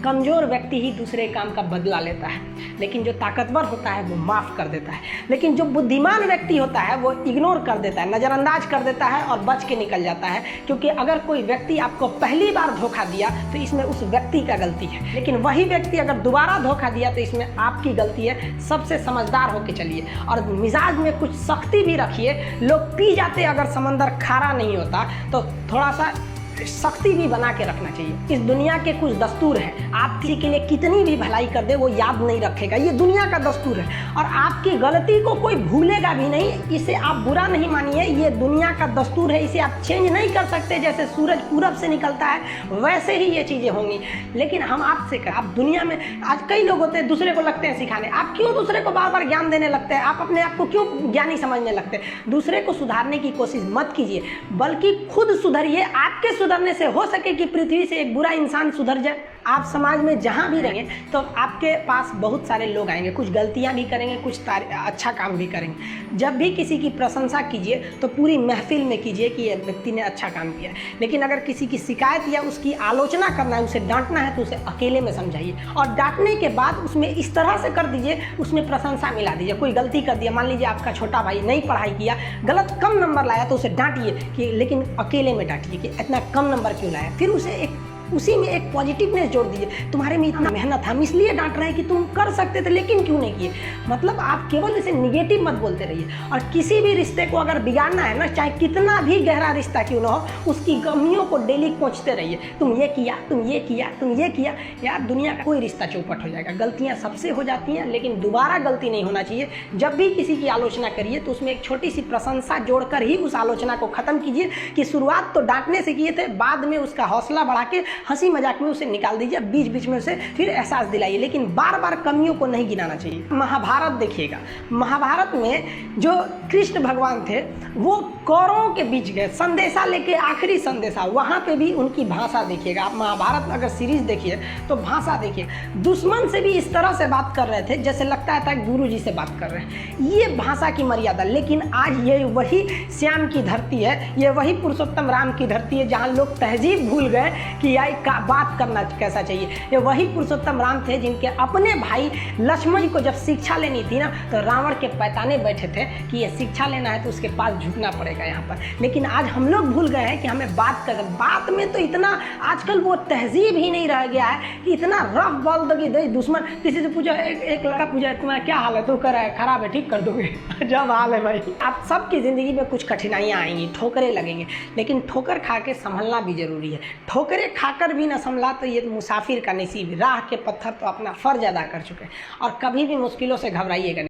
कमज़ोर व्यक्ति ही दूसरे काम का बदला लेता है, लेकिन जो ताकतवर होता है वो माफ़ कर देता है। लेकिन जो बुद्धिमान व्यक्ति होता है वो इग्नोर कर देता है, नज़रअंदाज कर देता है और बच के निकल जाता है। क्योंकि अगर कोई व्यक्ति आपको पहली बार धोखा दिया तो इसमें उस व्यक्ति का गलती है, लेकिन वही व्यक्ति अगर दोबारा धोखा दिया तो इसमें आपकी गलती है। सबसे समझदार होकर चलिए और मिजाज में कुछ सख्ती भी रखिए। लोग पी जाते अगर समंदर खारा नहीं होता तो थोड़ा सा सख्ती भी बना के रखना चाहिए। इस दुनिया के कुछ दस्तूर हैं, आप किसी के लिए कितनी भी भलाई कर दे वो याद नहीं रखेगा, ये दुनिया का दस्तूर है। और आपकी गलती को कोई भूलेगा भी नहीं, इसे आप बुरा नहीं मानिए, ये दुनिया का दस्तूर है, इसे आप चेंज नहीं कर सकते। जैसे सूरज पूरब से निकलता है वैसे ही ये चीज़ें होंगी। लेकिन हम आपसे कर, आप दुनिया में आज कई लोग होते हैं दूसरे को लगते हैं सिखाने, आप क्यों दूसरे को बार बार ज्ञान देने लगते हैं? आप अपने आप को क्यों ज्ञानी समझने लगते हैं? दूसरे को सुधारने की कोशिश मत कीजिए, बल्कि खुद सुधरिए। आपके सुधरने से हो सके कि पृथ्वी से एक बुरा इंसान सुधर जाए। आप समाज में जहाँ भी रहेंगे तो आपके पास बहुत सारे लोग आएंगे, कुछ गलतियाँ भी करेंगे, कुछ अच्छा काम भी करेंगे। जब भी किसी की प्रशंसा कीजिए तो पूरी महफिल में कीजिए कि ये व्यक्ति ने अच्छा काम किया है। लेकिन अगर किसी की शिकायत या उसकी आलोचना करना है, उसे डांटना है, तो उसे अकेले में समझाइए और डांटने के बाद उसमें इस तरह से कर दीजिए, उसमें प्रशंसा मिला दीजिए। कोई गलती कर दिया, मान लीजिए आपका छोटा भाई नहीं पढ़ाई किया, गलत कम नंबर लाया, तो उसे डांटिए कि, लेकिन अकेले में डांटिए कि इतना कम नंबर क्यों लाया। फिर उसे उसी में एक पॉजिटिवनेस जोड़ दीजिए, तुम्हारे में इतना मेहनत, हम इसलिए डांट रहे हैं कि तुम कर सकते थे लेकिन क्यों नहीं किए। मतलब आप केवल इसे निगेटिव मत बोलते रहिए। और किसी भी रिश्ते को अगर बिगाड़ना है ना, चाहे कितना भी गहरा रिश्ता क्यों ना हो, उसकी कमियों को डेली कोचते रहिए। तुम ये किया, तुम ये किया, तुम ये किया। यार दुनिया का कोई रिश्ता चौपट हो जाएगा, गलतियाँ सबसे हो जाती हैं, लेकिन दोबारा गलती नहीं होना चाहिए। जब भी किसी की आलोचना करिए तो उसमें एक छोटी सी प्रशंसा जोड़कर ही उस आलोचना को ख़त्म कीजिए कि शुरुआत तो डांटने से किए थे, बाद में उसका हौसला बढ़ा के हंसी मजाक में उसे निकाल दीजिए, बीच बीच में उसे फिर एहसास दिलाइए, लेकिन बार बार कमियों को नहीं गिनाना चाहिए। महाभारत देखिएगा, महाभारत में जो कृष्ण भगवान थे वो कौरवों के बीच गए संदेशा लेके, आखिरी संदेशा, वहाँ पे भी उनकी भाषा देखिएगा। आप महाभारत अगर सीरीज देखिए तो भाषा देखिए, दुश्मन से भी इस तरह से बात कर रहे थे जैसे लगता था गुरु जी से बात कर रहे हैं। ये भाषा की मर्यादा। लेकिन आज ये वही श्याम की धरती है, ये वही पुरुषोत्तम राम की धरती है जहाँ लोग तहजीब भूल गए कि का बात करना कैसा चाहिए। ये वही पुरुषोत्तम राम थे जिनके अपने भाई लक्ष्मण जी को जब शिक्षा लेनी थी ना, तो रावण के पैताने बैठे थे कि ये शिक्षा लेना है तो उसके पास झुकना पड़ेगा यहाँ पर। लेकिन आज हम लोग भूल गए हैं कि हमें बात कर, बात में तो इतना आजकल वो तहजीब ही नहीं रह गया है कि इतना रफ बोल दो कि दुश्मन। किसी से पूछा, एक लड़का पूछा तुम्हारा क्या हाल है, तो कह रहा है खराब है, ठीक कर दोगे। जब हाल है भाई, आप सबकी ज़िंदगी में कुछ कठिनाइयाँ आएंगी, ठोकरें लगेंगे, लेकिन ठोकर खा के संभलना भी जरूरी है। ठोकरें खाकर भी न संभला तो ये मुसाफिर का नसीब। राह के पत्थर तो अपना फर्ज अदा कर चुके हैं और कभी भी मुश्किलों से घबराइएगा नहीं।